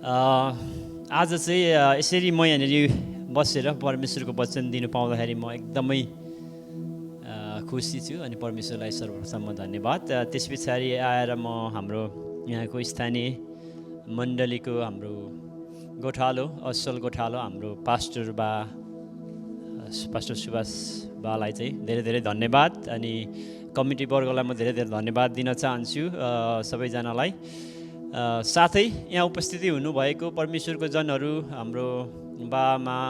आज चाहिँ यसरी म यहाँनिर बसेर परमेश्वरको वचन दिनु पाउँदाखेरि म एकदमै खुसी छु अनि परमेश्वरलाई सर्वप्रथम धन्यवाद। त्यस पछाडि आएर म हाम्रो यहाँको स्थानीय मण्डलीको हाम्रो गोठालो असल गोठालो हाम्रो पास्टर सुभाष बालाई चाहिँ धेरै धेरै धन्यवाद अनि कमिटी वर्गलाई म धेरै धेरै धन्यवाद दिन चाहन्छु सबैजनालाई। साथै यहाँ उपस्थिति हुनुभएको परमेश्वरको जनहरू हाम्रो बामा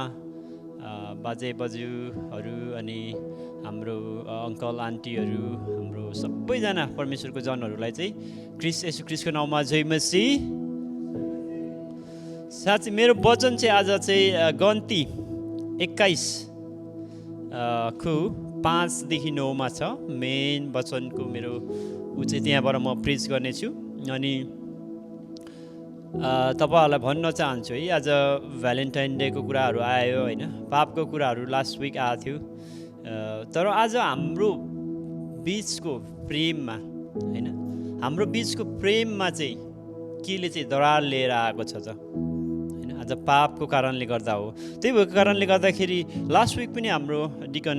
बाजे बज्यूहरू अनि हाम्रो अङ्कल आन्टीहरू हाम्रो सबैजना परमेश्वरको जनहरूलाई चाहिँ येशू ख्रीष्टको नाउँमा जय मसीह। साथै मेरो वचन चाहिँ आज चाहिँ गन्ती 21 को 5 देखि 9 मा छ। मेन वचनको मेरो चाहिँ त्यहाँबाट म प्रिच गर्नेछु अनि तपाईँहरूलाई भन्न चाहन्छु है, आज भ्यालेन्टाइन डेको कुराहरू आयो होइन, पापको कुराहरू लास्ट विक आएको थियो। तर आज हाम्रो बिचको प्रेममा होइन, हाम्रो बिचको प्रेममा चाहिँ केले चाहिँ दरार लिएर आएको छ त होइन, आज पापको कारणले गर्दा हो। त्यही भएको कारणले गर्दाखेरि लास्ट विक पनि हाम्रो डिकन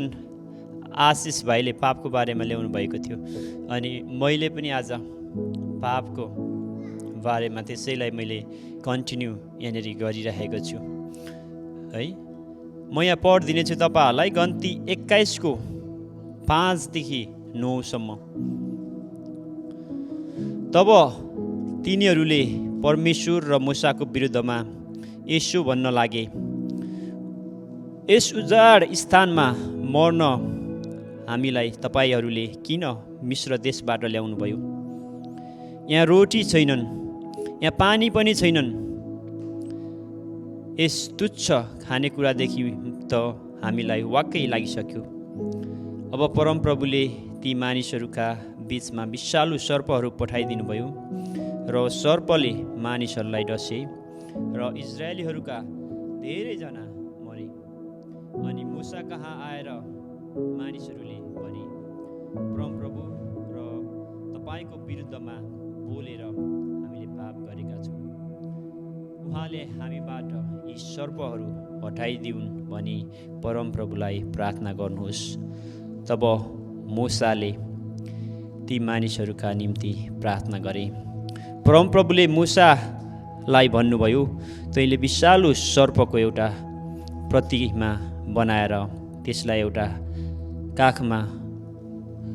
आशिष भाइले पापको बारेमा ल्याउनु भएको थियो अनि मैले पनि आज पापको बारेमा त्यसैलाई मैले कन्टिन्यू यहाँनिर गरिरहेको छु है। म यहाँ पढिदिनेछु तपाईँहरूलाई गन्ती 21 को 5 देखि 9 सम्म। तब तिनीहरूले परमेश्वर र मूसाको विरुद्धमा यसो भन्न लागे, यस उजाड स्थानमा मर्न हामीलाई तपाईँहरूले किन मिश्र देशबाट ल्याउनु भयो? यहाँ रोटी छैनन्, यहाँ पानी पनि छैनन्। यस तुच्छ खानेकुरादेखि त हामीलाई वाक्कै लागिसक्यो। अब परमप्रभुले ती मानिसहरूका बिचमा विषालु सर्पहरू पठाइदिनु भयो र सर्पले मानिसहरूलाई डसे र इजरायलीहरूका धेरैजना मरे। अनि मूसा कहाँ आएर मानिसहरूले भने, परमप्रभु र तपाईँको विरुद्धमा बोलेर हामीले पाप गरेका छौँ। उहाँले हामीबाट यी सर्पहरू हटाइदिउन् भनी परमप्रभुलाई प्रार्थना गर्नुहोस्। तब मूसाले ती मानिसहरूका निम्ति प्रार्थना गरे। परमप्रभुले मूसालाई भन्नुभयो, तैँले विषालु सर्पको एउटा प्रतिमा बनाएर त्यसलाई एउटा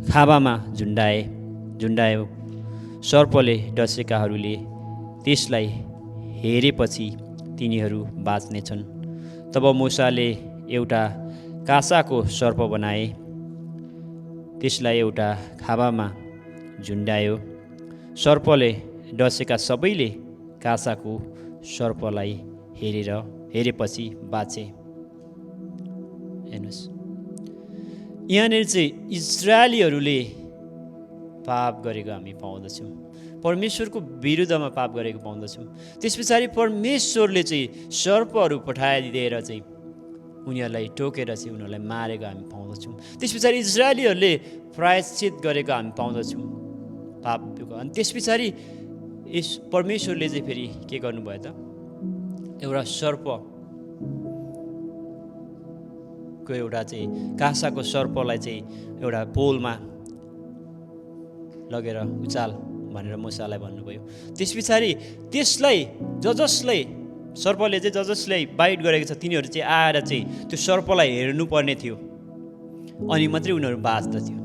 खाबामा झुन्डायो। सर्पले डसेकाहरूले त्यसलाई हेरेपछि तिनीहरू बाँच्नेछन्। तब मूसाले एउटा कासाको सर्प बनाए, त्यसलाई एउटा खाबामा झुन्डायो। सर्पले डसेका सबैले कासाको सर्पलाई हेरेपछि बाँचे। हेर्नुहोस्, यहाँनिर चाहिँ इजरायलीहरूले पाप गरेको हामी पाउँदछौँ, परमेश्वरको विरुद्धमा पाप गरेको पाउँदछौँ। त्यस पछाडि परमेश्वरले चाहिँ सर्पहरू पठाइदिएर चाहिँ उनीहरूलाई टोकेर चाहिँ उनीहरूलाई मारेको हामी पाउँदछौँ। त्यस पछाडि इजरायलीहरूले प्रायश्चित गरेको हामी पाउँदछौँ पापको। अनि त्यस पछाडि यस परमेश्वरले चाहिँ फेरि के गर्नुभयो त, एउटा सर्पको एउटा चाहिँ कासाको सर्पलाई चाहिँ एउटा पोलमा लगेर उचाल भनेर मूसालाई भन्नुभयो। त्यस पछाडि त्यसलाई जसलाई सर्पले चाहिँ जसलाई बाइट गरेको छ तिनीहरू चाहिँ आएर चाहिँ त्यो सर्पलाई हेर्नुपर्ने थियो अनि मात्रै उनीहरू बाँच्दथ्यो।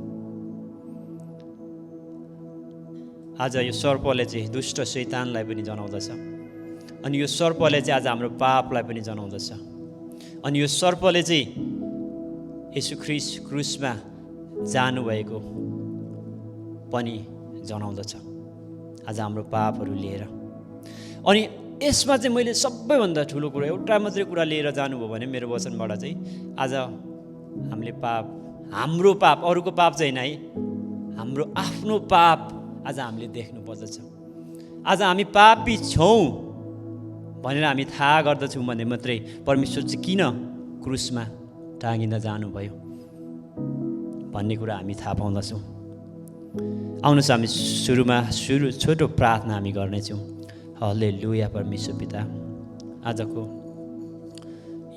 आज यो सर्पले चाहिँ दुष्ट शैतानलाई पनि जनाउँदछ अनि यो सर्पले चाहिँ आज हाम्रो पापलाई पनि जनाउँदछ अनि यो सर्पले चाहिँ येशू ख्रीष्ट क्रुसमा जानुभएको पनि जनाउँदछ आज हाम्रो पापहरू लिएर। अनि यसमा चाहिँ मैले सबैभन्दा ठुलो कुरा एउटा मात्रै कुरा लिएर जानुभयो भने मेरो वचनबाट चाहिँ आज हाम्रो पाप अरूको पाप चाहिँ होइन है, हाम्रो आफ्नो पाप आज हामीले देख्नु पर्दछ। आज हामी पापी छौँ भनेर हामी थाहा गर्दछौँ भने मात्रै परमेश्वर चाहिँ किन क्रुसमा टाँगिन जानुभयो भन्ने कुरा हामी थाहा पाउँदछौँ। आउनुहोस् हामी छोटो प्रार्थना हामी गर्नेछौँ। हल्लेलुया परमेश्वर पिता, आजको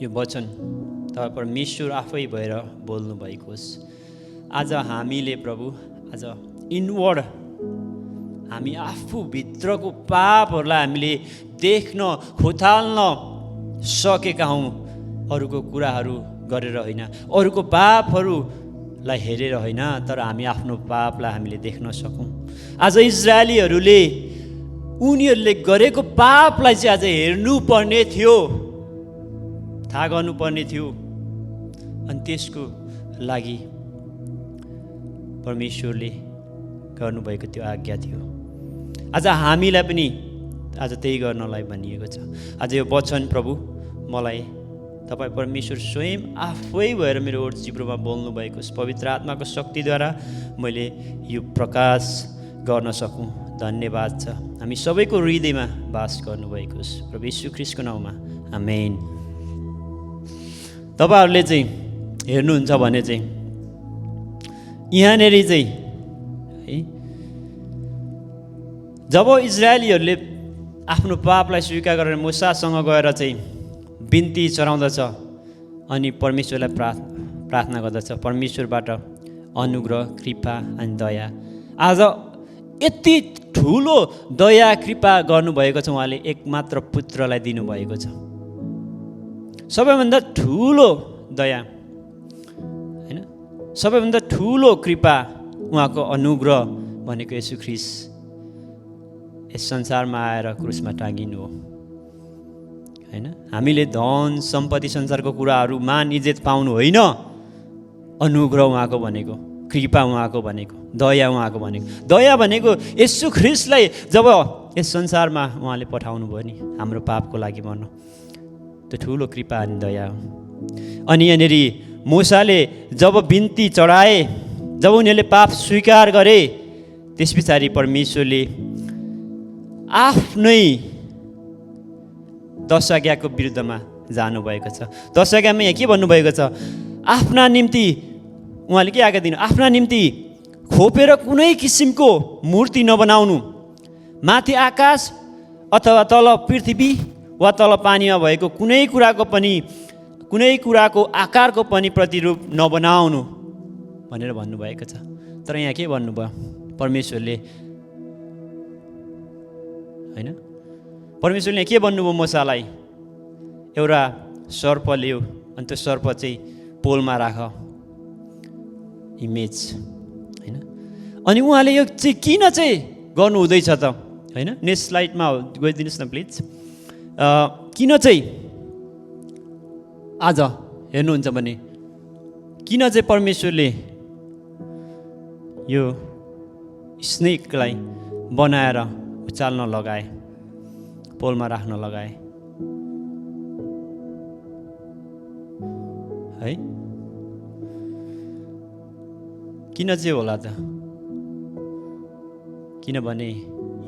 यो वचन तपाईँ परमेश्वर आफै भएर बोल्नु भएको होस्। आज हामीले प्रभु, आज इनवर्ड हामी आफू भित्रको पापहरूलाई हामीले देख्न खोताल्न सकेका हौँ। अरूको कुराहरू गरेर होइन, अरूको पापहरूलाई हेरेर होइन, तर हामी आफ्नो पापलाई हामीले देख्न सकौँ। आज इजरायलीहरूले उनीहरूले गरेको पापलाई चाहिँ आज हेर्नुपर्ने थियो, थाहा गर्नुपर्ने थियो, अनि त्यसको लागि परमेश्वरले गर्नुभएको त्यो आज्ञा थियो। आज हामीलाई पनि आज त्यही गर्नलाई भनिएको छ। आज यो वचन प्रभु मलाई तपाईँ परमेश्वर स्वयं आफै भएर मेरो जिब्रोमा बोल्नु भएको पवित्र आत्माको शक्तिद्वारा मैले यो प्रकाश गर्न सकूँ। धन्यवाद छ। हामी सबैको हृदयमा वास गर्नुभएको होस् प्रभु यीशु ख्रीष्टको नाउँमा, आमेन। तपाईँहरूले चाहिँ हेर्नुहुन्छ भने चाहिँ यहाँनिर चाहिँ है, जब इजरायलीहरूले आफ्नो पापलाई स्वीकार गरेर मूसासँग गएर चाहिँ बिन्ती चढाउँदछ अनि परमेश्वरलाई प्रार्थना गर्दछ, परमेश्वरबाट अनुग्रह, कृपा अनि दया, आज यति ठुलो दया कृपा गर्नुभएको छ। उहाँले एकमात्र पुत्रलाई दिनुभएको छ। सबैभन्दा ठुलो दया होइन, सबैभन्दा ठुलो कृपा, उहाँको अनुग्रह भनेको येशू ख्रीष्ट यस संसारमा आएर क्रुसमा टाँगिनु हो होइन। हामीले धन सम्पत्ति संसारको कुराहरू मान इज्जत पाउनु होइन, अनुग्रह उहाँको भनेको, कृपा उहाँको भनेको, दया उहाँको भनेको। दया भनेको येशू ख्रीष्टलाई जब यस संसारमा उहाँले पठाउनु भयो नि हाम्रो पापको लागि मर्न, त्यो ठुलो कृपा अनि दया हो। अनि यहाँनिर मूसाले जब बिन्ती चढाए, जब उनीहरूले पाप स्वीकार गरे, त्यस पछाडि परमेश्वरले आफ्नै 10 आज्ञाको विरुद्धमा जानुभएको छ। 10 आज्ञामा यहाँ के भन्नुभएको छ? आफ्ना निम्ति उहाँले के आज्ञा दिनु? आफ्ना निम्ति खोपेर कुनै किसिमको मूर्ति नबनाउनु, माथि आकाश अथवा तल पृथ्वी वा तल पानीमा भएको कुनै कुराको आकारको पनि प्रतिरूप नबनाउनु भनेर भन्नुभएको छ। तर यहाँ के भन्नुभयो परमेश्वरले होइन? परमेश्वरले के भन्नुभयो मूसालाई? एउटा सर्प ल्याऊ अनि त्यो सर्प चाहिँ पोलमा राख, इमेज होइन। अनि उहाँले यो चाहिँ किन चाहिँ गर्नु हुँदैछ त होइन? नेक्स्ट स्लाइडमा गइदिनुहोस् न प्लिज। किन चाहिँ आज हेर्नुहुन्छ भने किन चाहिँ परमेश्वरले यो स्नेकलाई बनाएर उचाल्न लगाए, पोलमा राख्न लगाए है? किन चाहिँ होला त? किनभने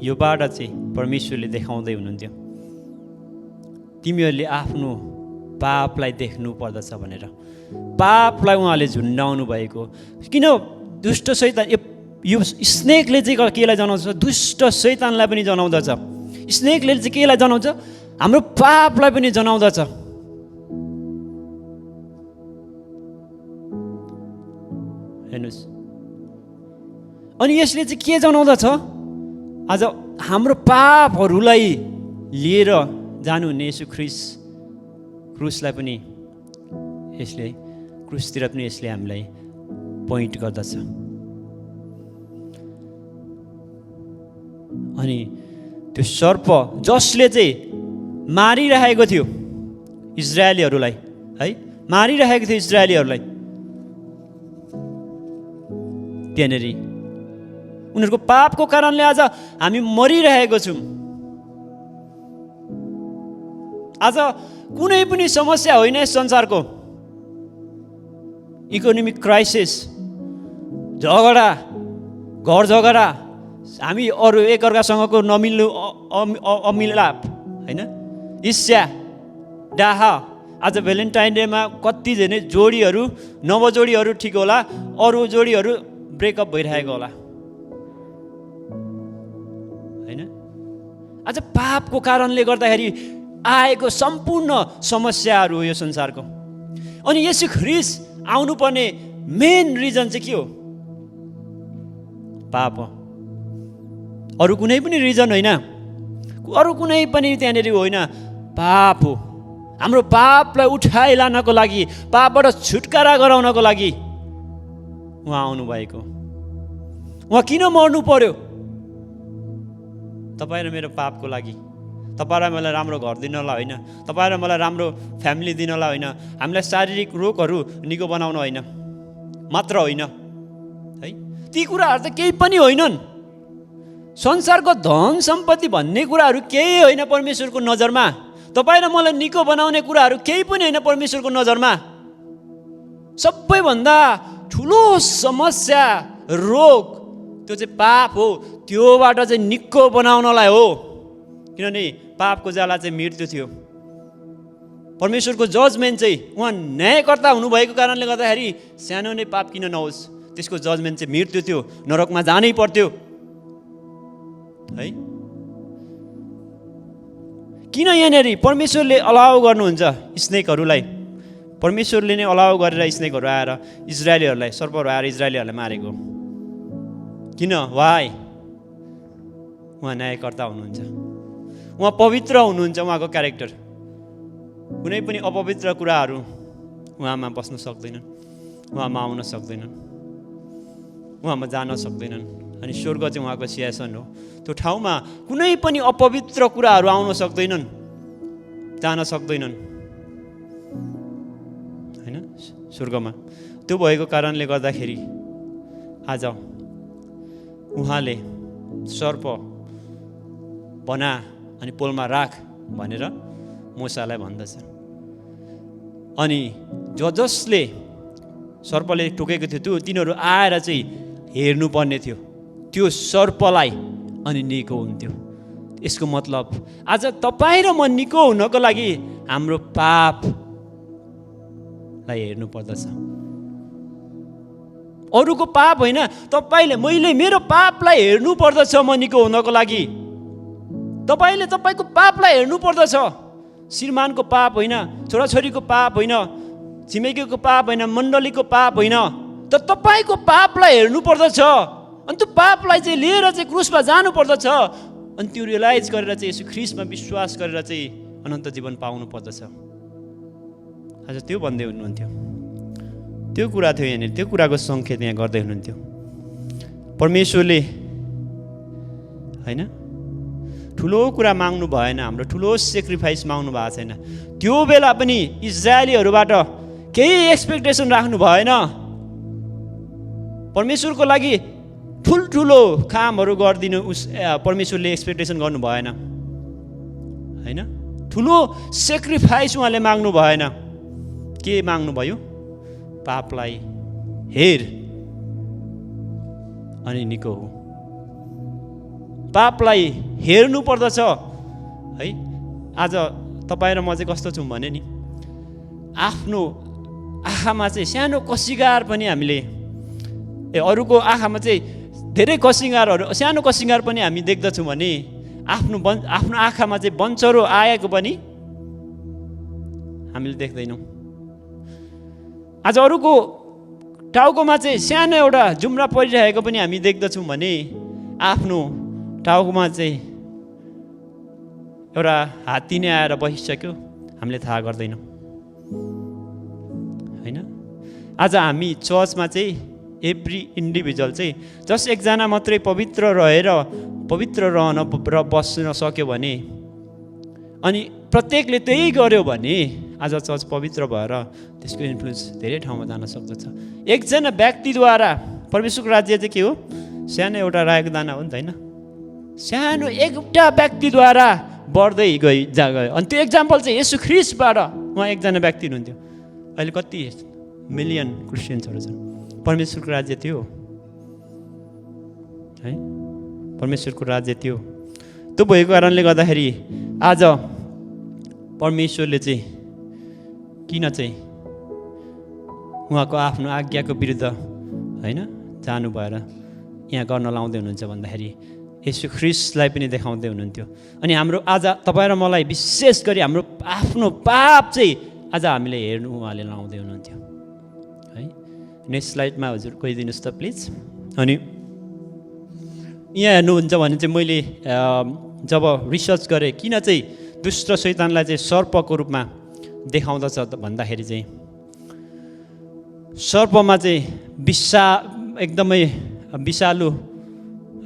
योबाट चाहिँ परमेश्वरले देखाउँदै हुनुहुन्थ्यो तिमीहरूले आफ्नो पापलाई देख्नु पर्दछ भनेर। पापलाई उहाँले झुन्डाउनु भएको। किन दुष्ट शैतान, यो स्नेकले चाहिँ केलाई जनाउँछ? दुष्ट शैतानलाई पनि जनाउँदछ। स्नेकले चाहिँ केलाई जनाउँछ? हाम्रो पापलाई पनि जनाउँदछ। हेर्नुहोस्, अनि यसले चाहिँ के जनाउँदछ? आज हाम्रो पापहरूलाई लिएर जानुहुने येशू ख्रीष्ट क्रुसलाई पनि यसले, क्रुसतिर पनि यसले हामीलाई पोइन्ट गर्दछ। अनि त्यो सर्प जसले चाहिँ मारिरहेको थियो इजरायलीहरूलाई है, मारिरहेको थियो इजरायलीहरूलाई, त्यहाँनिर उनीहरूको पापको कारणले आज हामी मरिरहेको छौँ। आज कुनै पनि समस्या होइन यस संसारको, इकोनोमिक क्राइसिस, झगडा, घर झगडा, हामी अरू एकअर्कासँगको नमिल्नु, अमिलाप होइन, ईर्ष्या, डाह। आज भ्यालेन्टाइन डेमा कति धेरै जोडीहरू, नवजोडीहरू ठिक होला, अरू जोडीहरू ब्रेकअप भइरहेको होला होइन। आज पापको कारणले गर्दाखेरि आएको सम्पूर्ण समस्याहरू हो यो संसारको। अनि येशू ख्रीष्ट आउनुपर्ने मेन रिजन चाहिँ के हो? पाप हो। अरू कुनै पनि रिजन होइन, अरू कुनै पनि त्यहाँनिर होइन, पाप हो। हाम्रो पापलाई उठाइलानको लागि, पापबाट छुटकारा गराउनको लागि उहाँ आउनुभएको। उहाँ किन मर्नु पर्यो? तपाईँ र मेरो पापको लागि, तपाईँ र मलाई राम्रो घर दिनलाई होइन, तपाईँ र मलाई राम्रो फ्यामिली दिनलाई होइन, हामीलाई शारीरिक रोगहरू निको बनाउन होइन मात्र होइन है। ती कुराहरू त केही पनि होइनन्। संसारको धन सम्पत्ति भन्ने कुराहरू केही होइन परमेश्वरको नजरमा। तपाईँ र मलाई निको बनाउने कुराहरू केही पनि होइन परमेश्वरको नजरमा। सबैभन्दा ठुलो समस्या, रोग, त्यो चाहिँ पाप हो। त्योबाट चाहिँ निको बनाउनलाई हो। किनभने पापको ज्याला चाहिँ मृत्यु थियो। परमेश्वरको जजमेन्ट चाहिँ, उहाँ न्यायकर्ता हुनुभएको कारणले गर्दाखेरि सानो नै पाप किन नहोस्, त्यसको जजमेन्ट चाहिँ मृत्यु थियो, नरकमा जानै पर्थ्यो है। किन यहाँनिर परमेश्वरले अलाउ गर्नुहुन्छ स्नेकहरूलाई? परमेश्वरले नै अलाउ गरेर स्नेकहरू आएर इजरायलीहरूलाई, सर्पहरू आएर इजरायलीहरूलाई मारेको किन? वाइ? उहाँ न्यायकर्ता हुनुहुन्छ, उहाँ पवित्र हुनुहुन्छ। उहाँको क्यारेक्टर, कुनै पनि अपवित्र कुराहरू उहाँमा बस्न सक्दैनन्, उहाँमा आउन सक्दैनन्, उहाँमा जान सक्दैनन्। अनि स्वर्ग चाहिँ उहाँको सिंहासन हो। त्यो ठाउँमा कुनै पनि अपवित्र कुराहरू आउन सक्दैनन्, जान सक्दैनन् होइन स्वर्गमा। त्यो भएको कारणले गर्दाखेरि आज उहाँले सर्प बना अनि पोलमा राख भनेर मूसालाई भन्दछ। अनि जसले सर्पले टोकेको थियो तिनीहरू आएर चाहिँ हेर्नुपर्ने थियो त्यो सर्पलाई, अनि निको हुन्थ्यो। यसको मतलब आज तपाईँ र म निको हुनको लागि हाम्रो पापलाई हेर्नु पर्दछ। अरूको पाप होइन, तपाईँले मैले मेरो पापलाई हेर्नु पर्दछ। म निको हुनको लागि तपाईँले तपाईँको पापलाई हेर्नु पर्दछ। श्रीमानको पाप होइन, छोराछोरीको पाप होइन, छिमेकीको पाप होइन, मण्डलीको पाप होइन, त तपाईँको पापलाई हेर्नु पर्दछ। अनि त्यो पापलाई चाहिँ लिएर चाहिँ क्रुसमा जानु पर्दछ। अनि त्यो रियलाइज गरेर चाहिँ यसो ख्रीष्टमा विश्वास गरेर चाहिँ अनन्त जीवन पाउनु पर्दछ। आज त्यो भन्दै हुनुहुन्थ्यो, त्यो कुरा थियो यहाँनिर, त्यो कुराको सङ्केत यहाँ गर्दै हुनुहुन्थ्यो। परमेश्वरले होइन ठुलो कुरा माग्नु भएन, हाम्रो ठुलो सेक्रिफाइस माग्नु भएको छैन। त्यो बेला पनि इजरायलीहरूबाट केही एक्सपेक्टेसन राख्नु भएन। परमेश्वरको लागि ठुल्ठुलो कामहरू गरिदिनु परमेश्वरले एक्सपेक्टेसन गर्नु भएन होइन। ठुलो सेक्रिफाइस उहाँले माग्नु भएन। के माग्नु भयो? पापलाई हेर अनि निको हो। पापलाई हेर्नु पर्दछ है। आज तपाईँ र म चाहिँ कस्तो छौँ भने नि, आफ्नो आँखामा चाहिँ सानो कसिगार पनि हामीले अरूको आँखामा चाहिँ धेरै कसिङ्गारहरू, सानो कसिङ्गार पनि हामी देख्दछौँ भने आफ्नो आँखामा चाहिँ बन्चरो आएको पनि हामीले देख्दैनौँ। आज अरूको टाउकोमा चाहिँ सानो एउटा जुम्रा परिरहेको पनि हामी देख्दछौँ भने आफ्नो टाउकोमा चाहिँ एउटा हात्ती नै आएर बसिसक्यो, हामीले थाहा गर्दैनौँ होइन। आज हामी चर्चमा चाहिँ एभ्री इन्डिभिजुअल चाहिँ जस्ट एकजना मात्रै पवित्र रहेर पवित्र रहन र बस्न सक्यो भने, अनि प्रत्येकले त्यही गर्यो भने आज चर्च पवित्र भएर त्यसको इन्फ्लुएन्स धेरै ठाउँमा जान सक्दछ। एकजना व्यक्तिद्वारा परमेश्वरको राज्य चाहिँ के हो? सानो एउटा रायोको दाना हो नि त होइन। सानो एउटा व्यक्तिद्वारा बढ्दै गयो। अनि त्यो एक्जाम्पल चाहिँ येशू ख्रीष्टबाट, उहाँ एकजना व्यक्ति हुनुहुन्थ्यो। अहिले कति मिलियन क्रिस्चियन्सहरू छन्। परमेश्वरको राज्य त्यो है, परमेश्वरको राज्य त्यो भएको कारणले गर्दाखेरि आज परमेश्वरले चाहिँ किन चाहिँ उहाँको आफ्नो आज्ञाको विरुद्ध होइन जानु भएर यहाँ गर्न लाउँदै हुनुहुन्छ भन्दाखेरि येशू ख्रीष्टलाई पनि देखाउँदै हुनुहुन्थ्यो। अनि हाम्रो आज तपाईँ र मलाई विशेष गरी हाम्रो आफ्नो पाप चाहिँ आज हामीले हेर्नु उहाँले लाउँदै हुनुहुन्थ्यो है। नेक्स्ट स्लाइडमा हजुर गइदिनुहोस् त प्लिज। अनि यहाँ हेर्नुहुन्छ भने चाहिँ मैले जब रिसर्च गरेँ किन चाहिँ दुष्ट शैतानलाई चाहिँ सर्पको रूपमा देखाउँदछ भन्दाखेरि चाहिँ सर्पमा चाहिँ एकदमै विषालु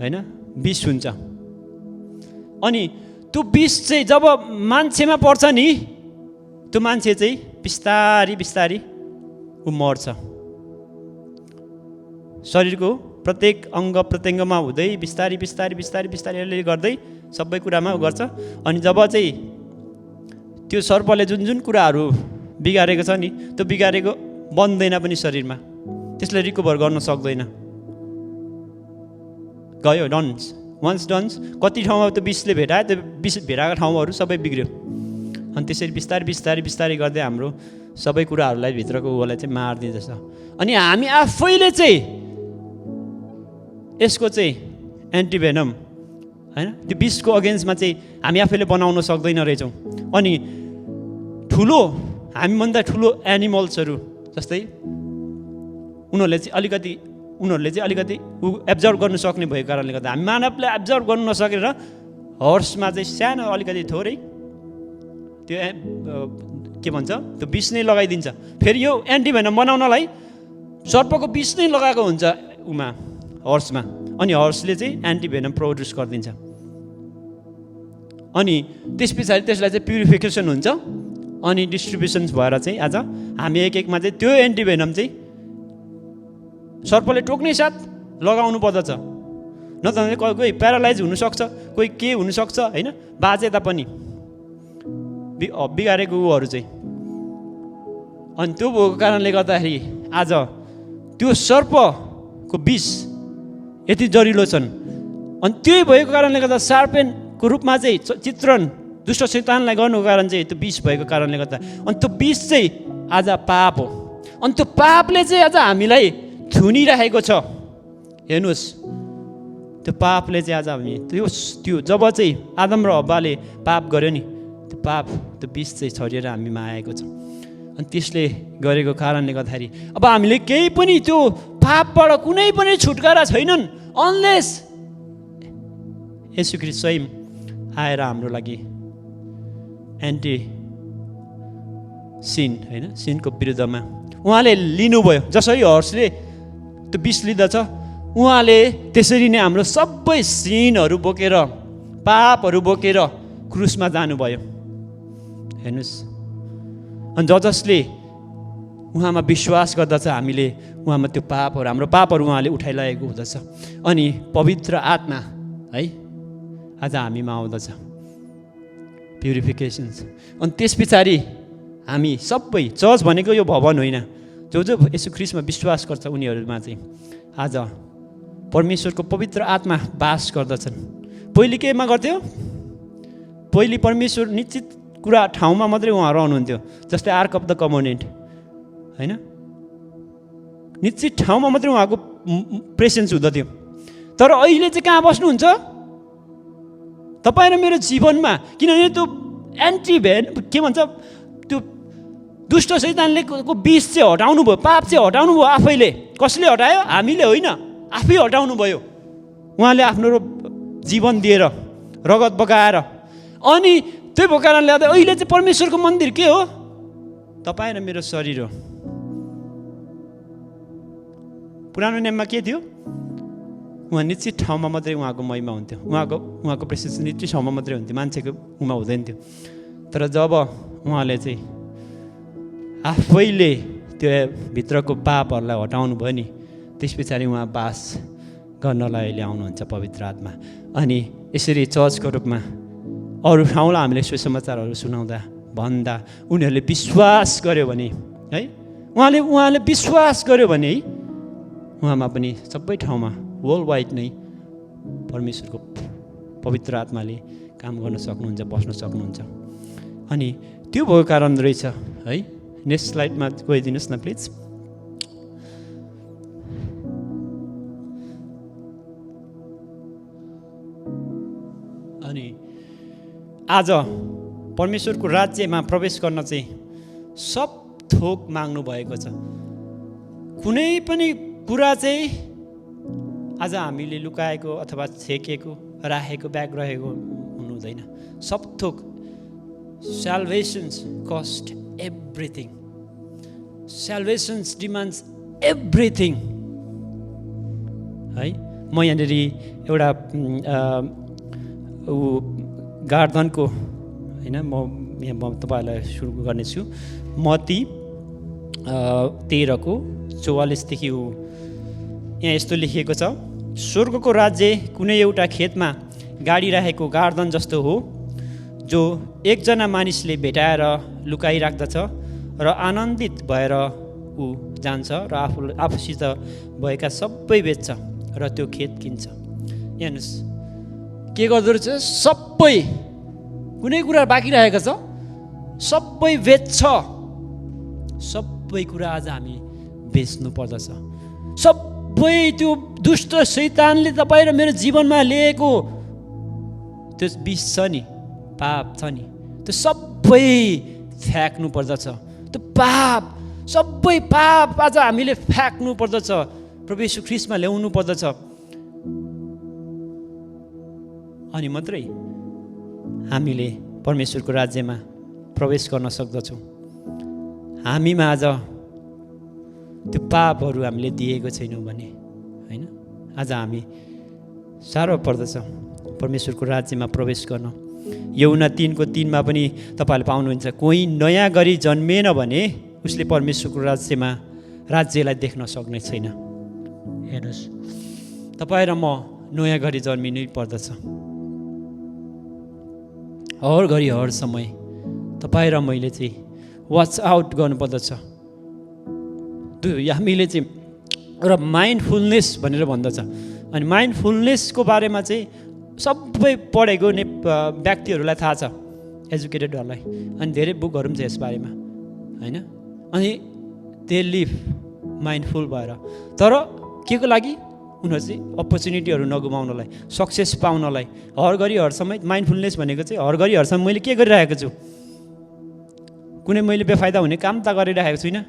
होइन विष हुन्छ। अनि त्यो विष चाहिँ जब मान्छेमा पर्छ नि त्यो मान्छे चाहिँ बिस्तारी बिस्तारी ऊ मर्छ। शरीरको प्रत्येक अङ्ग प्रत्यङ्गमा हुँदै बिस्तारी बिस्तारी बिस्तारी बिस्तारी अलिअलि गर्दै सबै कुरामा ऊ गर्छ। अनि जब चाहिँ त्यो सर्पले जुन जुन कुराहरू बिगारेको छ नि त्यो बिगारेको बन्दैन पनि शरीरमा, त्यसले रिकभर गर्न सक्दैन। गयो डन्स, वन्स डन्स। कति ठाउँमा त्यो विषले भेटायो, त्यो विष भेटाएको ठाउँहरू सबै बिग्रियो। अनि त्यसरी बिस्तारै बिस्तारै बिस्तारै गर्दै हाम्रो सबै कुराहरूलाई भित्रको ऊलाई चाहिँ मारिदिँदछ। अनि हामी आफैले चाहिँ यसको चाहिँ एन्टिभेनम होइन त्यो विषको अगेन्स्टमा चाहिँ हामी आफैले बनाउन सक्दैन रहेछौँ। अनि ठुलो हामीभन्दा ठुलो एनिमल्सहरू जस्तै उनीहरूले चाहिँ अलिकति एब्जर्भ गर्नु सक्ने भएको कारणले गर्दा हामी मानवले एब्जर्भ गर्नु नसकेर हर्समा चाहिँ सानो अलिकति थोरै त्यो के भन्छ त्यो विष नै लगाइदिन्छ। फेरि यो एन्टिभेनम बनाउनलाई सर्पको विष नै लगाएको हुन्छ उमा हर्समा। अनि हर्सले चाहिँ एन्टिभेनम प्रोड्युस गरिदिन्छ। अनि त्यस पछाडि त्यसलाई चाहिँ प्युरिफिकेसन हुन्छ अनि डिस्ट्रिब्युसन्स भएर चाहिँ आज हामी एक एकमा चाहिँ त्यो एन्टिभेनम चाहिँ सर्पले टोक्ने साथ लगाउनु पर्दछ। नत्र भने कोही प्यारालाइज हुनसक्छ, कोही के हुनसक्छ होइन, बाजे तापनि बिगारेको ऊहरू चाहिँ। अनि त्यो भएको कारणले गर्दाखेरि आज त्यो सर्पको विष यति जरिलो छन्। अनि त्यही भएको कारणले गर्दा सार्पेनको रूपमा चाहिँ चित्रण दुष्ट शैतानलाई गर्नुको कारण चाहिँ त्यो विष भएको कारणले गर्दा। अनि त्यो विष चाहिँ आज पाप हो। अनि त्यो पापले चाहिँ आज हामीलाई थुनिरहेको छ। हेर्नुहोस् त्यो पापले चाहिँ आज हामी त्यो जब चाहिँ आदम र हव्वाले पाप गर्यो नि त्यो विष चाहिँ छरिएर हामीमा आएको छ। अनि त्यसले गरेको कारणले गर्दाखेरि अब हामीले केही पनि त्यो पापबाट कुनै पनि छुटकारा छैनन् अनलेस येशू ख्रीष्ट स्वयं आएर हाम्रो लागि एन्टी सिन होइन सिनको विरुद्धमा उहाँले लिनुभयो। जसरी हर्सले त्यो विष लिँदछ उहाँले त्यसरी नै हाम्रो सबै सिनहरू बोकेर पापहरू बोकेर क्रुसमा जानुभयो। हेर्नुहोस् अनि जसले उहाँमा विश्वास गर्दछ हामीले उहाँमा त्यो पापहरू हाम्रो पापहरू उहाँले उठाइरहेको हुँदछ। अनि पवित्र आत्मा है आज हामीमा आउँदछ प्युरिफिकेसन्स। अनि त्यस पछाडि हामी सबै चर्च भनेको यो भवन होइन, जो येशू ख्रीष्टमा विश्वास गर्छ उनीहरूमा चाहिँ आज परमेश्वरको पवित्र आत्मा बास गर्दछन्। पहिले केमा गर्थ्यो, पहिले परमेश्वर निश्चित कुरा ठाउँमा मात्रै उहाँ रहनुहुन्थ्यो। जस्तै आर्क अफ द कभनेन्ट होइन, निश्चित ठाउँमा मात्रै उहाँको प्रेसेन्स हुँदथ्यो। तर अहिले चाहिँ कहाँ बस्नुहुन्छ, तपाईँ र मेरो जीवनमा। किनभने त्यो के भन्छ त्यो दुष्ट शैतानले को विष चाहिँ हटाउनु भयो, पाप चाहिँ हटाउनु भयो आफैले। कसले हटायो, हामीले होइन, आफै हटाउनु भयो उहाँले आफ्नो जीवन दिएर रगत बगाएर। अनि त्यही भएको कारणले गर्दा अहिले चाहिँ परमेश्वरको मन्दिर के हो, तपाईँ र मेरो शरीर हो। पुरानो नियममा के थियो, उहाँ निश्चित ठाउँमा मात्रै उहाँको महिमा हुन्थ्यो, उहाँको प्रेसेन्स निश्चित ठाउँमा मात्रै हुन्थ्यो, मान्छेको उमा हुँदैन थियो। तर जब उहाँले चाहिँ आफैले त्यो भित्रको पापहरूलाई हटाउनु भयो नि त्यस पछाडि उहाँ बास गर्नलाई अहिले आउनुहुन्छ पवित्र आत्मा। अनि यसरी चर्चको रूपमा अरू ठाउँलाई हामीले सुसमाचारहरू सुनाउँदा भन्दा उनीहरूले विश्वास गर्यो भने है, उहाँले विश्वास गर्यो भने है उहाँमा पनि सबै ठाउँमा वर्ल्ड वाइड नै परमेश्वरको पवित्र आत्माले काम गर्न सक्नुहुन्छ, बस्न सक्नुहुन्छ। अनि त्यो भएको कारण रहेछ है। नेक्स्ट स्लाइडमा गइदिनुहोस् न प्लिज। आज परमेश्वरको राज्यमा प्रवेश गर्न चाहिँ सब थोक माग्नु भएको छ। कुनै पनि कुरा चाहिँ आज हामीले लुकाएको अथवा छेकेको राखेको ब्याग रहेको हुनु हुँदैन। सब थोक। Salvations cost everything. Salvations demands everything. है, म यहाँनिर एउटा गार्डनको होइन म तपाईँहरूलाई सुरु गर्नेछु। मत्ती 13:44 यहाँ यस्तो लेखिएको छ, स्वर्गको राज्य कुनै एउटा खेतमा गाडी राखेको गार्डन जस्तो हो, जो एकजना मानिसले भेटाएर लुकाइराख्दछ र आनन्दित भएर ऊ जान्छ र आफूसित भएका सबै बेच्छ र त्यो खेत किन्छ। हेर्नुहोस् के गर्दो रहेछ, सबै कुनै कुरा बाँकी रहेको छ सबै बेच्छ। सबै कुरा आज हामी बेच्नु पर्दछ। सबै त्यो दुष्ट शैतानले तपाईँ र मेरो जीवनमा ल्याएको त्यो विष छ नि, पाप छ नि, त्यो सबै फ्याँक्नु पर्दछ। त्यो पाप, सबै पाप आज हामीले फ्याँक्नु पर्दछ, प्रभु येशू ख्रीष्टमा ल्याउनु पर्दछ। अनि मात्रै हामीले परमेश्वरको राज्यमा प्रवेश गर्न सक्दछौँ। हामीमा आज त्यो पापहरू हामीले दिएको छैनौँ भने होइन, आज हामी साह्रो पर्दछ परमेश्वरको राज्यमा प्रवेश गर्न। यूहन्ना 3:3 पनि तपाईँहरूले पाउनुहुन्छ, कोही नयाँ गरी जन्मेन भने उसले परमेश्वरको राज्यलाई देख्न सक्ने छैन। हेर्नुहोस्, तपाईँ र म नयाँ गरी जन्मिनै पर्दछ। हर घडी हर समय तपाईँ र मैले चाहिँ वाच आउट गर्नुपर्दछ। त्यो हामीले चाहिँ एउटा माइन्डफुलनेस भनेर भन्दछ। अनि माइन्डफुलनेसको बारेमा चाहिँ सबै पढेको व्यक्तिहरूलाई थाहा छ, एजुकेटेडहरूलाई। अनि धेरै बुकहरू पनि छ यस बारेमा होइन। अनि दे लिभ माइन्डफुल भएर, तर के को लागि? उनीहरू चाहिँ अपर्च्युनिटीहरू नगुमाउनलाई, सक्सेस पाउनलाई। हर घडी हर समय माइन्डफुलनेस भनेको चाहिँ हर घडी हर समय मैले के गरिरहेको छु, कुनै मैले बेफाइदा हुने काम त गरिरहेको छुइनँ।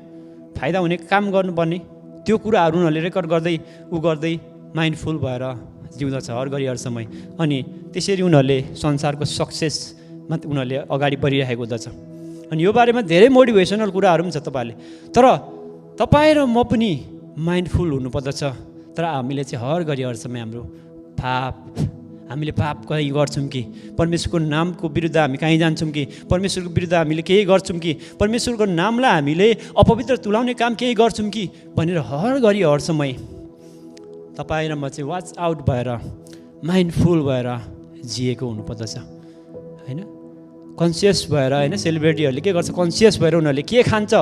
फाइदा हुने काम गर्नुपर्ने त्यो कुराहरू उनीहरूले रेकर्ड गर्दै गर्दै माइन्डफुल भएर जिउँदछ हर घडी हर समय। अनि त्यसरी उनीहरूले संसारको सक्सेसमा उनीहरूले अगाडि बढिरहेको हुँदछ। अनि यो बारेमा धेरै मोटिभेसनल कुराहरू पनि छ तपाईँहरूले। तर तपाईँ र म पनि माइन्डफुल हुनुपर्दछ। तर हामीले चाहिँ हर घडी हर समय हाम्रो हामीले पाप कहीँ गर्छौँ कि, परमेश्वरको नामको विरुद्ध हामी कहीँ जान्छौँ कि, परमेश्वरको विरुद्ध हामीले केही गर्छौँ कि, परमेश्वरको नामलाई हामीले अपवित्र तुलाउने काम केही गर्छौँ कि भनेर हर घडी हर समय तपाईँ र म चाहिँ वाच आउट भएर माइन्डफुल भएर जिएको हुनुपर्दछ होइन। कन्सियस भएर होइन, सेलिब्रिटीहरूले के गर्छ, कन्सियस भएर उनीहरूले के खान्छ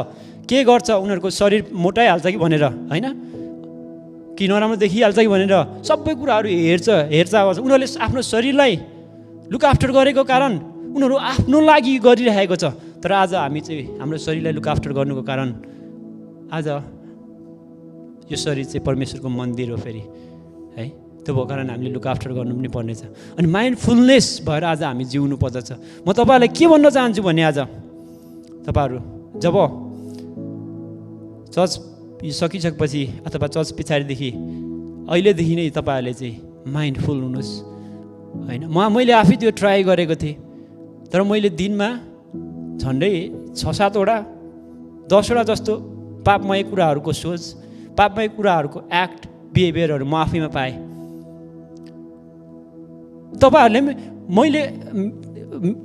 के गर्छ, उनीहरूको शरीर मोटाइहाल्छ कि भनेर होइन, कि नराम्रो देखिहाल्छ कि भनेर सबै कुराहरू हेरचाह गर्छ। उनीहरूले आफ्नो शरीरलाई लुक आफ्टर गरेको कारण उनीहरू आफ्नो लागि गरिरहेको छ। तर आज हामी चाहिँ हाम्रो शरीरलाई लुक आफ्टर गर्नुको कारण आज यो शरीर चाहिँ परमेश्वरको मन्दिर हो फेरि है। त्यो भएको कारण हामीले लुक आफ्टर गर्नु पनि पर्नेछ। अनि माइन्डफुलनेस भएर आज हामी जिउनु पर्दछ। म तपाईँहरूलाई के भन्न चाहन्छु भने आज तपाईँहरू जब चर्च सकिसकेपछि अथवा चर्च पछाडिदेखि अहिलेदेखि नै तपाईँहरूले चाहिँ माइन्डफुल हुनुहोस् होइन। मैले आफै त्यो ट्राई गरेको थिएँ, तर मैले दिनमा झन्डै 6-7 वटा 10 वटा जस्तो पापमय कुराहरूको सोच, पापमय कुराहरूको एक्ट, बिहेभियरहरू म आफैमा पाएँ।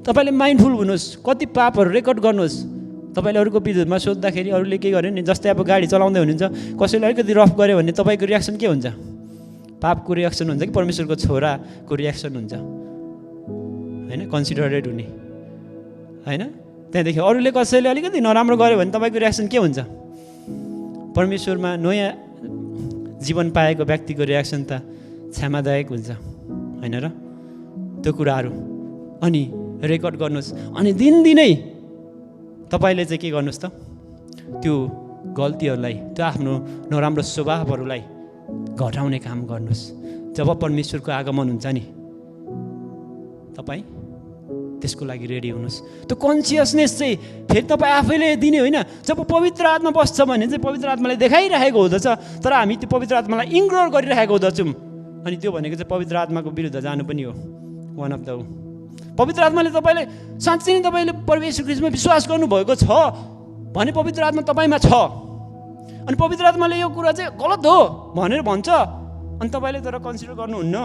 तपाईँले माइन्डफुल हुनुहोस्, कति पापहरू रेकर्ड गर्नुहोस्। तपाईँले अरूको विरुद्धमा सोद्धाखेरि अरूले के गर्यो नि, जस्तै अब गाडी चलाउँदै हुनुहुन्छ, कसैले अलिकति रफ गऱ्यो भने तपाईँको रियाक्सन के हुन्छ? पापको रियाक्सन हुन्छ कि परमेश्वरको छोराको रियाक्सन हुन्छ होइन, कन्सिडरेट हुने होइन। त्यहाँदेखि अरूले कसैले अलिकति नराम्रो गर्यो भने तपाईँको रियाक्सन के हुन्छ? परमेश्वरमा नयाँ जीवन पाएको व्यक्तिको रियाक्सन त क्षमादायक हुन्छ होइन र। त्यो कुराहरू अनि रेकर्ड गर्नुहोस्। अनि दिनदिनै तपाईँले चाहिँ के गर्नुहोस् त, त्यो गल्तीहरूलाई, त्यो आफ्नो नराम्रो स्वभावहरूलाई घटाउने काम गर्नुहोस्। जब परमेश्वरको आगमन हुन्छ नि, तपाईँ त्यसको लागि रेडी हुनुहोस्। त्यो कन्सियसनेस चाहिँ फेरि तपाईँ आफैले दिने होइन। जब पवित्र आत्मा बस्छ भने चाहिँ पवित्र आत्माले देखाइरहेको हुँदछ, तर हामी त्यो पवित्र आत्मालाई इग्नोर गरिरहेको हुँदछौँ। अनि त्यो भनेको चाहिँ पवित्र आत्माको विरुद्ध जानु पनि हो। वान अफ द पवित्र आत्माले तपाईँले साँच्चै नै तपाईँले प्रभु येशू ख्रीष्टमा विश्वास गर्नुभएको छ भने पवित्र आत्मा तपाईँमा छ। अनि पवित्र आत्माले यो कुरा चाहिँ गलत हो भनेर भन्छ, अनि तपाईँले तर कन्सिडर गर्नुहुन्न।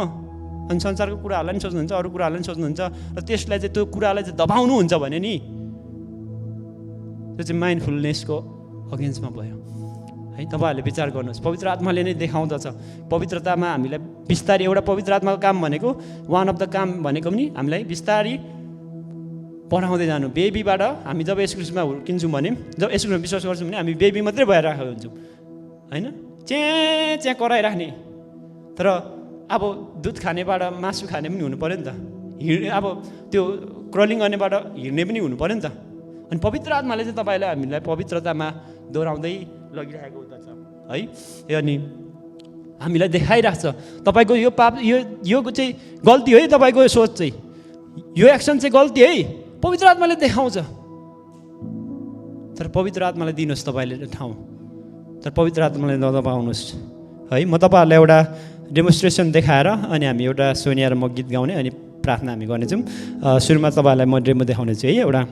अनि संसारको कुराहरूलाई पनि सोच्नुहुन्छ, अरू कुराहरूलाई पनि सोच्नुहुन्छ, र त्यसलाई चाहिँ त्यो कुरालाई चाहिँ दबाउनुहुन्छ भने नि त्यो चाहिँ माइन्डफुलनेसको अगेन्स्टमा भयो है। तपाईँहरूले विचार गर्नुहोस्, पवित्र आत्माले नै देखाउँदछ। पवित्रतामा हामीलाई बिस्तारै एउटा पवित्र आत्माको काम भनेको वान अफ द काम भनेको पनि हामीलाई बिस्तारै पढाउँदै जानु। बेबीबाट हामी जब येशू ख्रीष्टमा हुर्किन्छौँ भने, जब येशू ख्रीष्टमा विश्वास गर्छौँ भने हामी बेबी मात्रै भएर राखेको हुन्छौँ होइन, च्याँ कराइराख्ने। तर अब दुध खानेबाट मासु खाने पनि हुनु पऱ्यो नि त, अब त्यो क्रलिङ गर्नेबाट हिँड्ने पनि हुनु पऱ्यो नि त। अनि पवित्र आत्माले चाहिँ तपाईँलाई हामीलाई पवित्रतामा दोहोऱ्याउँदै लगिरहेको हुँदछ है। अनि हामीलाई देखाइरहेको छ तपाईँको यो पाप, यो चाहिँ गल्ती है, तपाईँको यो सोच चाहिँ, यो एक्सन चाहिँ गल्ती है, पवित्र आत्माले देखाउँछ। तर पवित्र आत्मालाई दिनुहोस् तपाईँले ठाउँ, तर पवित्र आत्मालाई नदबाउनुहोस् है। म तपाईँहरूलाई एउटा डेमोन्स्ट्रेसन देखाएर अनि हामी एउटा सोनिया र म गीत गाउने अनि प्रार्थना हामी गर्नेछौँ। सुरुमा तपाईँहरूलाई म डेमो देखाउने छु है। एउटा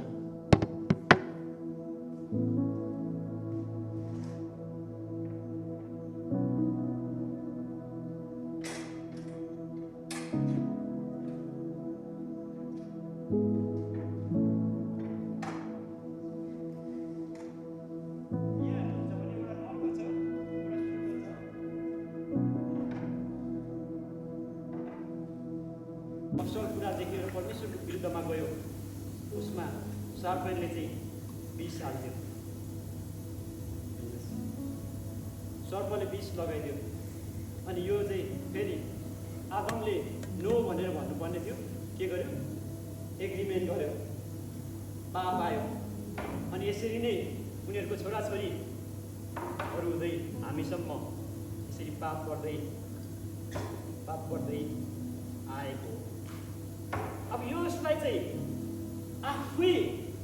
असल कुरा देखेर परमेश्वरको विरुद्धमा गयो, उसमा सर्पले चाहिँ विष हाल्थ्यो, सर्पले विष लगाइदियो। अनि यो चाहिँ फेरि आदमले नो भनेर भन्नुपर्ने थियो, के गर्यो, एग्रिमेन्ट गर्यो, पाप आयो। अनि यसरी नै उनीहरूको छोराछोरीहरू हुँदै हामीसम्म यसरी पाप गर्दै आएको। अब यसलाई चाहिँ आफै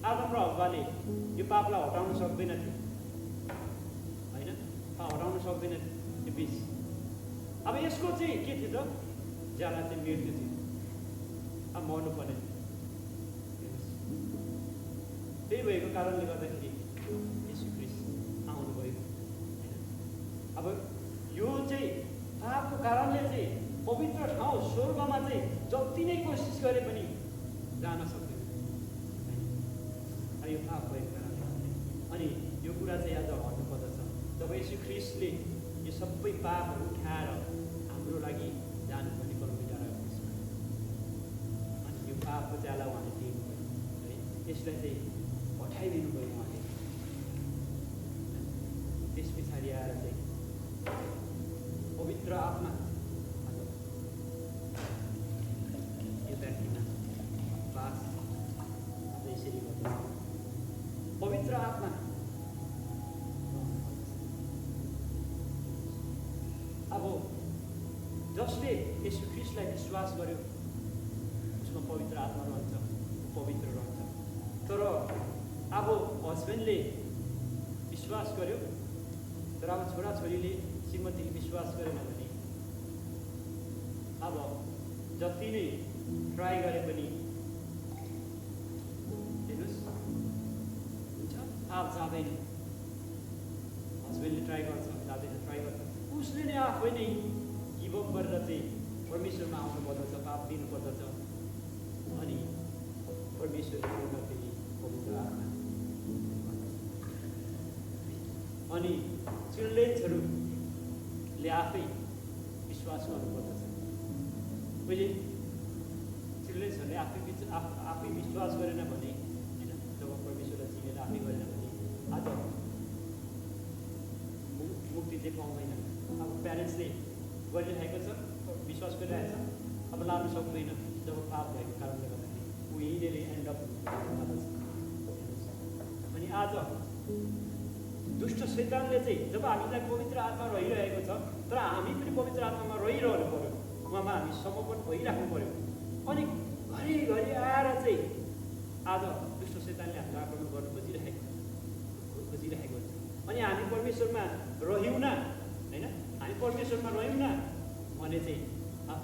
आदम र हव्वाले यो पापलाई हटाउन सक्दैन थियो होइन, हटाउन सक्दैन थियो यो विष। अब यसको चाहिँ के थियो त, ज्याला चाहिँ मृत्यु थियो, अब मर्नु पर्ने थियो। त्यही भएको कारणले गर्दाखेरि येशू ख्रीष्ट आउनुभयो होइन। अब यो चाहिँ पापको कारणले चाहिँ पवित्र ठाउँ स्वर्गमा चाहिँ जति नै कोसिस गरे पनि जान सक्दैन यो पाप भएको कारणले। अनि यो कुरा चाहिँ आज हट्नुपर्दछ। जब येशू ख्रीष्टले यो सबै पापहरू उठाएर हाम्रो लागि जानुपर्ने कलमीडाँडा क्रुसमा, अनि यो पापको ज्याला उहाँले दिनुभयो है, यसलाई चाहिँ हटाइदिनु भयो उहाँले। त्यस पछाडि आएर चाहिँ पवित्र आत्मा पवित्र आत्मा अब जसले येशू ख्रीष्टलाई विश्वास गर्यो उसमा पवित्र आत्मा रहन्छ, पवित्र रहन्छ। तर अब हस्बेन्डले विश्वास गर्यो, तर अब छोराछोरीले श्रीमतीले विश्वास गरेन भने अब जति नै ट्राई गरे पनि आप जाँदैन। हस्बेन्डले ट्राई गर्छ, ट्राई गर्छ, उसले नै आफै नै गिभअप गरेर चाहिँ परमेश्वरमा आउनु पर्दछ, पाप दिनु पर्दछ। अनि परमेश्वरले गर्दाखेरि पवित्र आत्मा। अनि चिल्ड्रेन्सहरूले आफै विश्वास गर्नुपर्दछ। पहिले चिल्ड्रेन्सहरूले आफै विश्वास गरेन भने होइन, जब परमेश्वरलाई चिनेर आफै गरेन भने आज मुक्ति चाहिँ पाउँदैन। अब प्यारेन्ट्सले गरिरहेको छ, विश्वास गरिरहेको छ, अब लानु सक्दैन जब पाप भएको कारणले गर्दाखेरि उहिले एन्ड अप हुँदछ। अनि आज दुष्ट शैतानले चाहिँ जब हामीलाई पवित्र आत्मा रहिरहेको छ, तर हामी पनि पवित्र आत्मामा रहिरहनु पऱ्यो, उहाँमा हामी समर्पण भइराख्नु पऱ्यो। अनि घरिघरि आएर चाहिँ आज दुष्ट शैतानले हामीलाई आक्रमण गर्न खोजिरहेको हुन्छ। अनि हामी परमेश्वरमा रह्यौँ न, होइन, हामी परमेश्वरमा रह्यौँ न भने चाहिँ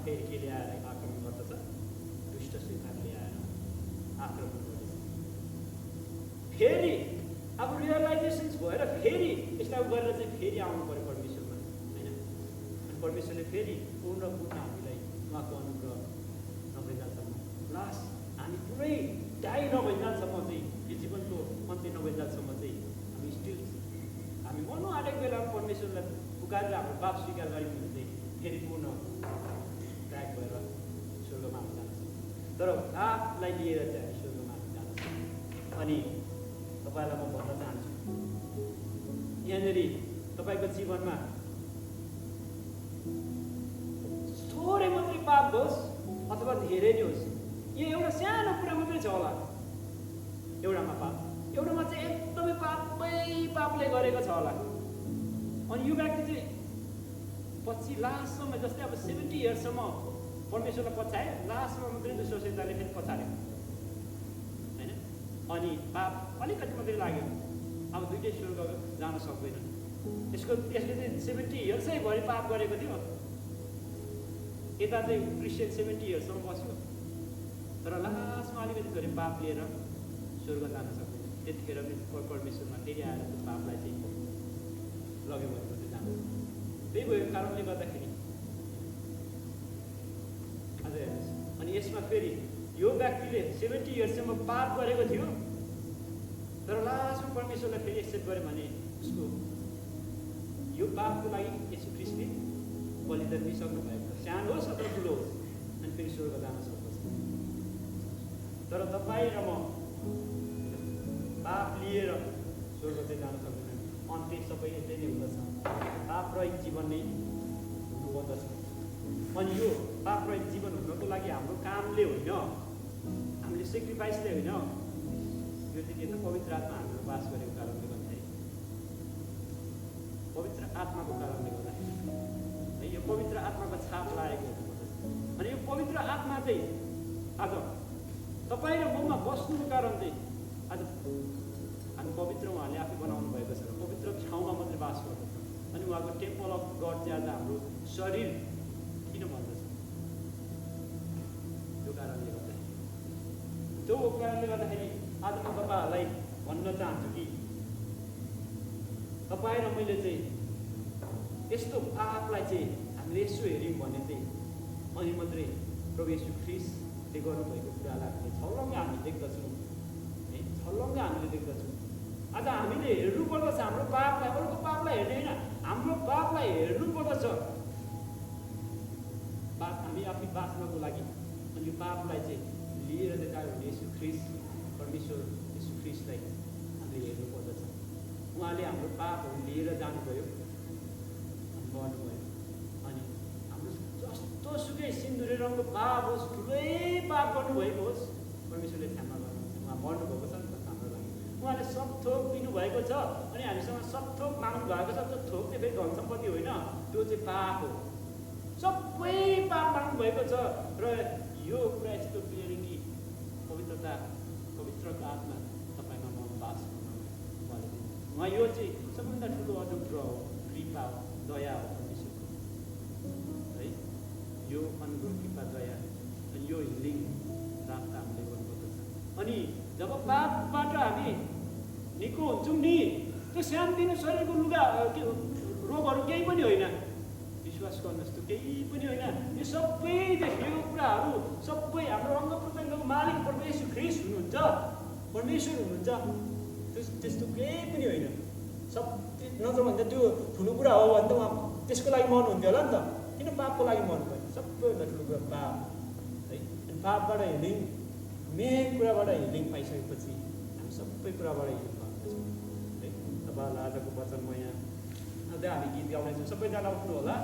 फेरि के ल्याएर आक्रमण गर्दछ? दुष्ट शैतानले आएर आक्रमण गर्दछ। फेरि अब रियलाइजेसन्स भएर फेरि यसलाई गरेर चाहिँ फेरि आउनु पऱ्यो परमेश्वरमा, होइन। अनि परमेश्वरले फेरि पूर्ण हामीलाई उहाँको अनुग्रह नभइन्जेलसम्म, लास्ट हामी पुरै डाइ नभइन्जेलसम्म चाहिँ, यो जीवनको अन्त्य नभइन्जेलसम्म चाहिँ हामी मर्नु आँटेको बेलामा परमेश्वरलाई पुकारेर हाम्रो पाप स्वीकार गऱ्यौँ भने चाहिँ फेरि पूर्ण ट्र्याक भएर स्वर्गमा हामी जान्छौँ। तर पापलाई लिएर चाहिँ हामी स्वर्गमा हामी जान्छौँ। अनि तपाईँलाई म भन्न चाहन्छु, यहाँनिर तपाईँको जीवनमा थोरै मात्रै पाप होस् अथवा धेरै नै होस्, यो एउटा सानो कुरा मात्रै छ होला। एउटामा चाहिँ एकदमै पापले गरेको छ होला। अनि यो व्यक्ति चाहिँ पछि लास्टसम्म, जस्तै अब 70 इयर्ससम्म परमेश्वरलाई पछाए, लास्टमा मात्रै दुष्ट शैतानले फेरि पछाड्यो, होइन। अनि पाप अलिकति मात्रै लाग्यो, अब दुइटै स्वर्ग जान सक्दैन। यसले चाहिँ 70 इयर्सैभरि पाप गरेको थियो, यता चाहिँ क्रिस्चियन 70 इयर्ससम्म बस्यो, तर लास्टमा अलिकति थोरै पाप लिएर स्वर्ग जान सक्दैन। त्यतिखेर पनि परमेश्वरमा फेरि आएर त्यो पापलाई चाहिँ लग्यो भने मात्रै जान्छ। त्यही भएको कारणले गर्दाखेरि आज हेर्नुहोस्, अनि यसमा फेरि यो व्यक्तिले 70 इयर्ससम्म पाप गरेको थियो, तर लास्टमा परमेश्वरलाई फेरि एक्सेप्ट गर्यो भने उसको यो पापको लागि यसो ख्रिस्टले बलिदान दिइसक्नु भएको छ, सानो होस् अथवा ठुलो होस्, अनि फेरि स्वर्ग जान सक्दछ। तर तपाईँ र म पाप लिएर स्वर्ग चाहिँ जान सक्दैन। अन्त्य सबै यतै नै हुँदछ, पाप रहित जीवन नै हुनुपर्दछ। अनि यो पाप रहित जीवन हुनको लागि हाम्रो कामले होइन, हामीले सेक्रिफाइसले होइन, यो चाहिँ के त पवित्र आत्मा हाम्रो वास गरेको कारणले गर्दाखेरि, पवित्र आत्माको कारणले गर्दाखेरि, यो पवित्र आत्माको छाप लागेको हुनुपर्दछ। अनि यो पवित्र आत्मा चाहिँ आज तपाईँ र ममा बस्नुको कारण चाहिँ आज हामी पवित्र उहाँले आफै बनाउनु भएको छ र पवित्र ठाउँमा मात्रै बास गर्दछ। अनि उहाँको टेम्पल अफ गड चाहिँ आज हाम्रो शरीर किन भन्दछ? त्यो कारणले गर्दाखेरि आज म तपाईँहरूलाई भन्न चाहन्छु कि तपाईँ र मैले चाहिँ यस्तो पापलाई चाहिँ हामीले यसो हेऱ्यौँ भने चाहिँ अनि मात्रै प्रभु येशू ख्रिस्टले गर्नुभएको कुरालाई हामीले छर्लङ्ग हामी देख्दछौँ, है, छर्लङ्ग हामीले देख्दछौँ। आज हामीले हेर्नु पर्दछ हाम्रो पापलाई, अरूको पापलाई हेर्ने होइन, हाम्रो पापलाई हेर्नु पर्दछ। पाप हामी आफै बाँच्नको लागि, अनि यो पापलाई चाहिँ लिएर चाहिँ येशू ख्रिस्ट, परमेश्वर येशू ख्रिस्टलाई हामीले हेर्नु पर्दछ। उहाँले हाम्रो पापहरू लिएर जानुभयो, मर्नुभयो, अनि हाम्रो जस्तो सुकै सिन्दुरे रङको पाप होस्, ठुलै पाप गर्नुभएको होस्, परमेश्वरले क्षमा गर्नुहुन्छ। उहाँ मर्नुभएको छ नि त हाम्रो लागि, उहाँले सब थोक दिनुभएको छ, अनि हामीसँग सब थोक माग्नु भएको छ। त्यो थोक चाहिँ फेरि धन सम्पत्ति होइन, त्यो चाहिँ पाप हो। सबै पाप माग्नु भएको छ। र यो कुरा यस्तो क्लियर कि पवित्रको आत्मा तपाईँमा म बास गर्नु, उहाँ यो चाहिँ सबभन्दा ठुलो अनुग्रह हो, कृपा हो, दया हो परमेश्वरको, है। यो अनुग्रह, कृपा, दया, अनि यो हिलिङ प्राप्त हामीले गर्नुपर्दछ। अनि जब पापबाट हामी निको हुन्छौँ नि, त्यो सानोतिनो शरीरको लुगा रोगहरू केही पनि होइन, विश्वास गर्नुहोस्, त्यो केही पनि होइन। यो सबै देखिएको कुराहरू सबै हाम्रो अङ्ग प्रत्यङ्गको मालिक प्रभु येशू ख्रिस्ट हुनुहुन्छ, परमेश्वर हुनुहुन्छ। त्यस्तो केही पनि होइन। सब नत्र भन्दा त्यो ठुलो कुरा हो भने त उहाँ त्यसको लागि मर्नुहुन्थ्यो होला नि त, किन पापको लागि मर्नुभयो? सबैभन्दा ठुलो कुरा पाप, है। अनि पापबाट हिलिङ, मेन कुराबाट हिलिङ पाइसकेपछि हामी सबै कुराबाट हिलिङ पाउँछौँ, है। तपाईँहरूलाई आजको वचन म यहाँ अझै हामी गीत गाउनेछौँ, सबैजना उठ्नु होला।